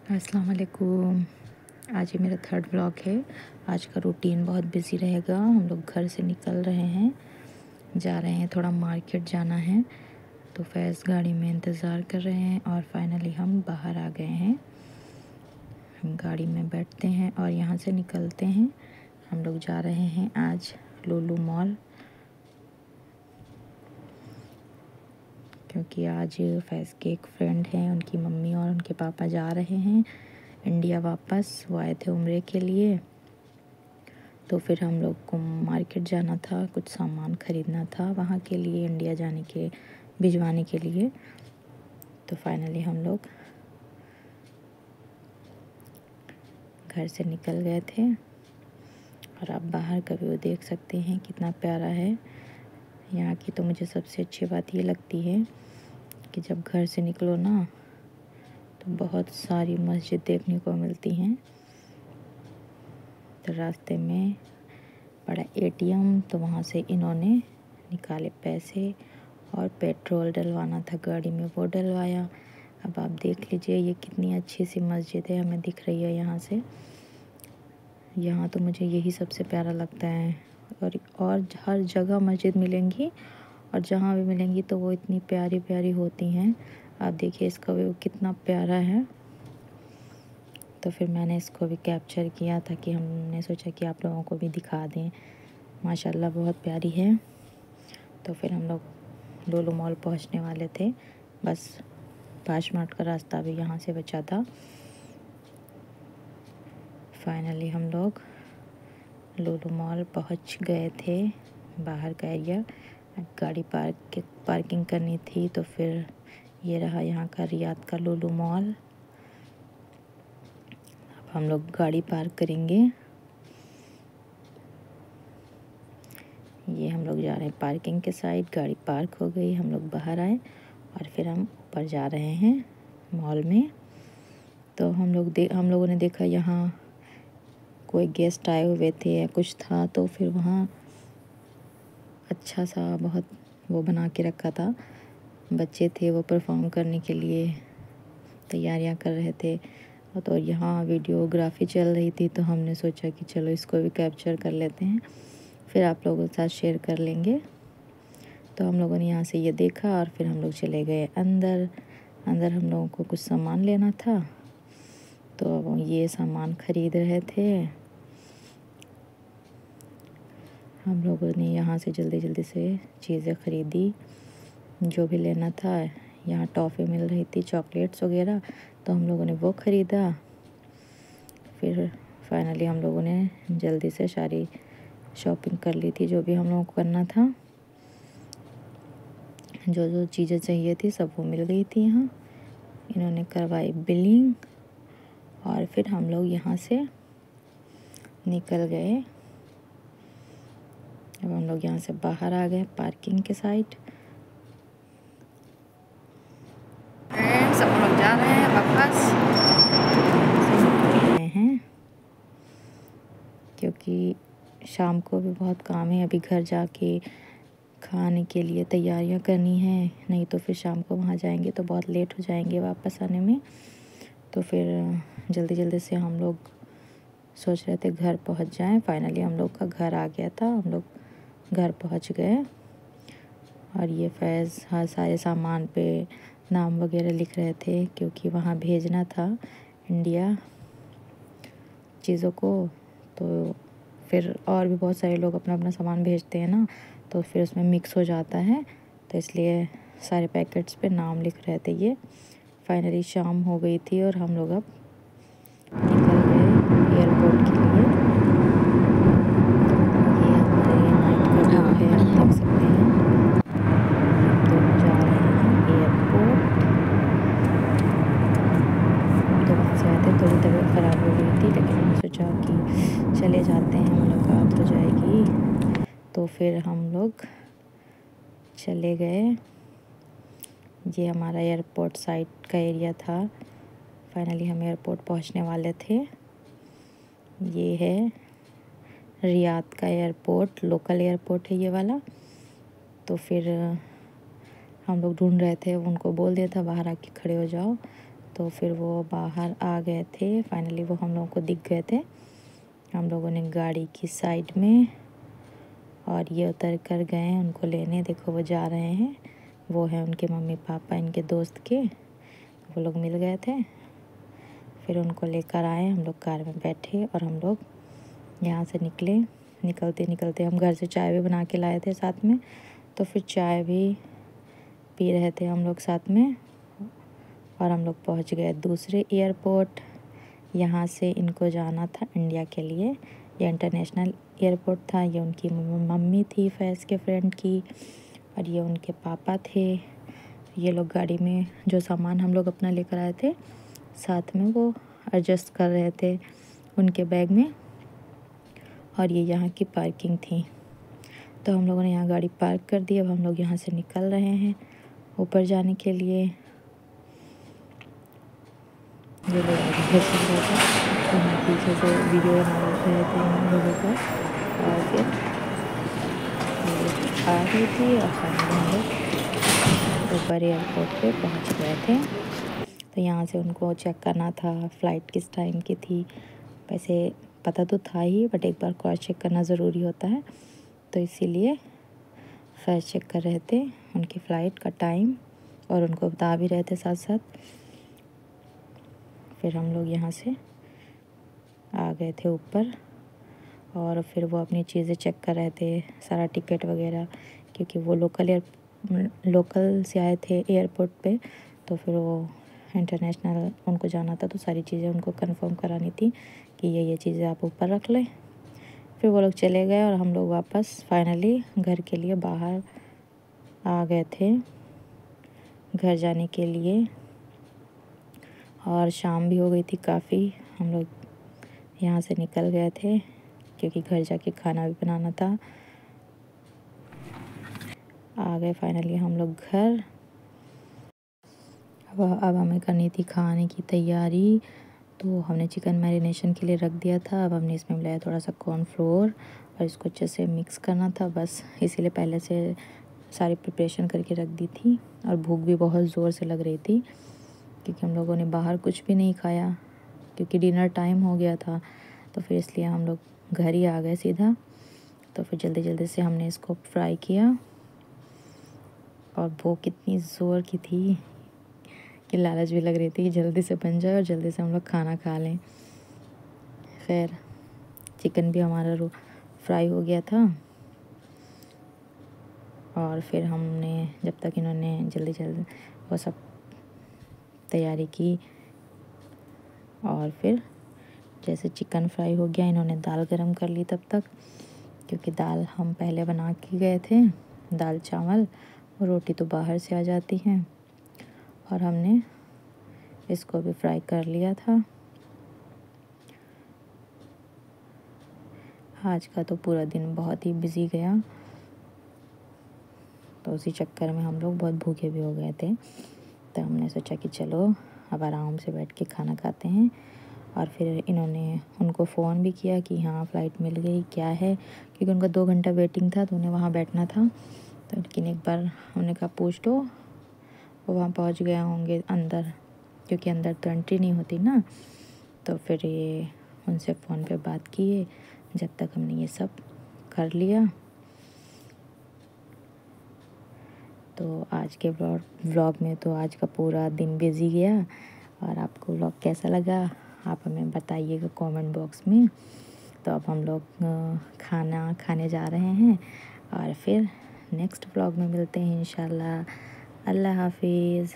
अस्सलाम वालेकुम। आज ये मेरा थर्ड व्लॉग है। आज का रूटीन बहुत बिजी रहेगा। हम लोग घर से निकल रहे हैं, जा रहे हैं, थोड़ा मार्केट जाना है। तो फैज़ गाड़ी में इंतज़ार कर रहे हैं और फाइनली हम बाहर आ गए हैं। हम गाड़ी में बैठते हैं और यहाँ से निकलते हैं। हम लोग जा रहे हैं आज लुलु मॉल, क्योंकि आज फैज़ के एक फ्रेंड हैं, उनकी मम्मी और उनके पापा जा रहे हैं इंडिया वापस। वो आए थे उम्रे के लिए। तो फिर हम लोग को मार्केट जाना था, कुछ सामान ख़रीदना था वहाँ के लिए, इंडिया जाने के भिजवाने के लिए। तो फाइनली हम लोग घर से निकल गए थे। और आप बाहर का व्यू देख सकते हैं कितना प्यारा है। यहाँ की तो मुझे सबसे अच्छी बात ये लगती है कि जब घर से निकलो ना तो बहुत सारी मस्जिद देखने को मिलती हैं। तो रास्ते में पड़ा एटीएम, तो वहाँ से इन्होंने निकाले पैसे और पेट्रोल डलवाना था गाड़ी में, वो डलवाया। अब आप देख लीजिए ये कितनी अच्छी सी मस्जिद है, हमें दिख रही है यहाँ से। यहाँ तो मुझे यही सबसे प्यारा लगता है। और हर जगह मस्जिद मिलेंगी, और जहाँ भी मिलेंगी तो वो इतनी प्यारी प्यारी होती हैं। आप देखिए इसका व्यू कितना प्यारा है। तो फिर मैंने इसको भी कैप्चर किया था कि हमने सोचा कि आप लोगों को भी दिखा दें। माशाल्लाह बहुत प्यारी है। तो फिर हम लोग लुलु मॉल पहुंचने वाले थे, बस 5 मिनट का रास्ता भी यहाँ से बचा था। फाइनली हम लोग लुलु मॉल पहुंच गए थे। बाहर का एरिया, गाड़ी पार्किंग करनी थी। तो फिर ये रहा यहाँ का रियाद का लुलु मॉल। अब हम लोग गाड़ी पार्क करेंगे। ये हम लोग जा रहे हैं पार्किंग के साइड, गाड़ी पार्क हो गई, हम लोग बाहर आए और फिर हम ऊपर जा रहे हैं मॉल में। तो हम लोगों ने देखा यहाँ कोई गेस्ट आए हुए थे या कुछ था, तो फिर वहाँ अच्छा सा बहुत वो बना के रखा था। बच्चे थे, वो परफॉर्म करने के लिए तैयारियां कर रहे थे। तो यहाँ वीडियोग्राफी चल रही थी, तो हमने सोचा कि चलो इसको भी कैप्चर कर लेते हैं, फिर आप लोगों के साथ शेयर कर लेंगे। तो हम लोगों ने यहाँ से ये देखा और फिर हम लोग चले गए अंदर। हम लोगों को कुछ सामान लेना था, तो ये सामान ख़रीद रहे थे। हम लोगों ने यहाँ से जल्दी जल्दी से चीज़ें ख़रीदी जो भी लेना था। यहाँ टॉफ़ी मिल रही थी, चॉकलेट्स वगैरह, तो हम लोगों ने वो ख़रीदा। फिर फाइनली हम लोगों ने जल्दी से सारी शॉपिंग कर ली थी, जो भी हम लोगों को करना था। जो जो चीज़ें चाहिए थी सब वो मिल गई थी यहाँ। इन्होंने करवाई बिलिंग और फिर हम लोग यहाँ से निकल गए। अब हम लोग यहाँ से बाहर आ गए पार्किंग के साइड। सब लोग जा रहे हैं वापस, रहे हैं क्योंकि शाम को भी बहुत काम है। अभी घर जाके खाने के लिए तैयारियां करनी है, नहीं तो फिर शाम को वहाँ जाएंगे तो बहुत लेट हो जाएंगे वापस आने में। तो फिर जल्दी जल्दी से हम लोग सोच रहे थे घर पहुँच जाएं। फाइनली हम लोग का घर आ गया था, हम लोग घर पहुँच गए। और ये फैज़ हर सारे सामान पे नाम वगैरह लिख रहे थे, क्योंकि वहाँ भेजना था इंडिया चीज़ों को। तो फिर और भी बहुत सारे लोग अपना अपना सामान भेजते हैं ना, तो फिर उसमें मिक्स हो जाता है, तो इसलिए सारे पैकेट्स पे नाम लिख रहे थे ये। फाइनली शाम हो गई थी और हम लोग अब निकल गए एयरपोर्ट के लिए। ये हमारे नाइट का व्यू है, आप देख सकते हैं। हम दोनों जा रहे हैं एयरपोर्ट। तो वहाँ से आते थोड़ी तबीयत ख़राब हो गई थी, लेकिन हमने सोचा कि चले जाते हैं, मुलाकात हो जाएगी। तो फिर हम लोग चले गए। ये हमारा एयरपोर्ट साइड का एरिया था। फाइनली हम एयरपोर्ट पहुंचने वाले थे। ये है रियाद का एयरपोर्ट, लोकल एयरपोर्ट है ये वाला। तो फिर हम लोग ढूंढ रहे थे, उनको बोल दिया था बाहर आके खड़े हो जाओ। तो फिर वो बाहर आ गए थे, फाइनली वो हम लोगों को दिख गए थे। हम लोगों ने गाड़ी की साइड में, और ये उतर कर गए उनको लेने। देखो वो जा रहे हैं, वो है उनके मम्मी पापा इनके दोस्त के, वो लोग मिल गए थे। फिर उनको लेकर आए, हम लोग कार में बैठे और हम लोग यहाँ से निकले। निकलते निकलते हम घर से चाय भी बना के लाए थे साथ में, तो फिर चाय भी पी रहे थे हम लोग साथ में। और हम लोग पहुँच गए दूसरे एयरपोर्ट। यहाँ से इनको जाना था इंडिया के लिए, ये इंटरनेशनल एयरपोर्ट था। ये उनकी मम्मी थी फैज़ के फ्रेंड की, और ये उनके पापा थे। ये लोग गाड़ी में जो सामान हम लोग अपना लेकर आए थे साथ में वो एडजस्ट कर रहे थे उनके बैग में। और ये यहाँ की पार्किंग थी, तो हम लोगों ने यहाँ गाड़ी पार्क कर दी। अब हम लोग यहाँ से निकल रहे हैं ऊपर जाने के लिए। ये लोग आगे चल रहे थे, तो हम पीछे से वीडियो बना रहे थे हम लोगों का। और फिर आ गई थी और फाइनली हम लोग ऊपर एयरपोर्ट पे पहुंच गए थे। तो यहाँ से उनको चेक करना था फ़्लाइट किस टाइम की थी। वैसे पता तो था ही, बट एक बार क्रॉस चेक करना ज़रूरी होता है, तो इसीलिए फर्स्ट चेक कर रहे थे उनकी फ़्लाइट का टाइम, और उनको बता भी रहे थे साथ साथ। फिर हम लोग यहाँ से आ गए थे ऊपर, और फिर वो अपनी चीज़ें चेक कर रहे थे, सारा टिकट वगैरह, क्योंकि वो लोकल से आए थे एयरपोर्ट पे। तो फिर वो इंटरनेशनल उनको जाना था, तो सारी चीज़ें उनको कंफर्म करानी थी कि ये चीज़ें आप ऊपर रख लें। फिर वो लोग चले गए और हम लोग वापस फाइनली घर के लिए बाहर आ गए थे, घर जाने के लिए। और शाम भी हो गई थी काफ़ी। हम लोग यहाँ से निकल गए थे क्योंकि घर जाके खाना भी बनाना था। आ गए फाइनली हम लोग घर। अब हमें करनी थी खाने की तैयारी। तो हमने चिकन मैरिनेशन के लिए रख दिया था। अब हमने इसमें मिलाया थोड़ा सा कॉर्नफ्लोर और इसको अच्छे से मिक्स करना था बस, इसीलिए पहले से सारी प्रिपरेशन करके रख दी थी। और भूख भी बहुत ज़ोर से लग रही थी क्योंकि हम लोगों ने बाहर कुछ भी नहीं खाया, क्योंकि डिनर टाइम हो गया था। तो फिर इसलिए हम लोग घर ही आ गए सीधा। तो फिर जल्दी जल्दी से हमने इसको फ्राई किया, और भूख इतनी ज़ोर की थी कि लालच भी लग रही थी कि जल्दी से बन जाए और जल्दी से हम लोग खाना खा लें। खैर चिकन भी हमारा फ्राई हो गया था। और फिर हमने, जब तक इन्होंने जल्दी जल्दी वो सब तैयारी की, और फिर जैसे चिकन फ्राई हो गया, इन्होंने दाल गरम कर ली तब तक, क्योंकि दाल हम पहले बना के गए थे, दाल चावल, और रोटी तो बाहर से आ जाती हैं। और हमने इसको भी फ्राई कर लिया था। आज का तो पूरा दिन बहुत ही बिजी गया, तो उसी चक्कर में हम लोग बहुत भूखे भी हो गए थे। तो हमने सोचा कि चलो अब आराम से बैठ के खाना खाते हैं। और फिर इन्होंने उनको फ़ोन भी किया कि हाँ फ़्लाइट मिल गई, क्या है, क्योंकि उनका 2 घंटा वेटिंग था, तो उन्हें वहाँ बैठना था। तो लेकिन एक बार हमने कहा पूछ लो, वो वहाँ पहुँच गए होंगे अंदर, क्योंकि अंदर तो एंट्री नहीं होती ना। तो फिर ये उनसे फ़ोन पे बात किए, जब तक हमने ये सब कर लिया। तो आज के व्लॉग में तो आज का पूरा दिन बिजी गया। और आपको व्लॉग कैसा लगा आप हमें बताइएगा कमेंट बॉक्स में। तो अब हम लोग खाना खाने जा रहे हैं, और फिर नेक्स्ट व्लॉग में मिलते हैं इंशाल्लाह। अल्लाह हाफिज़।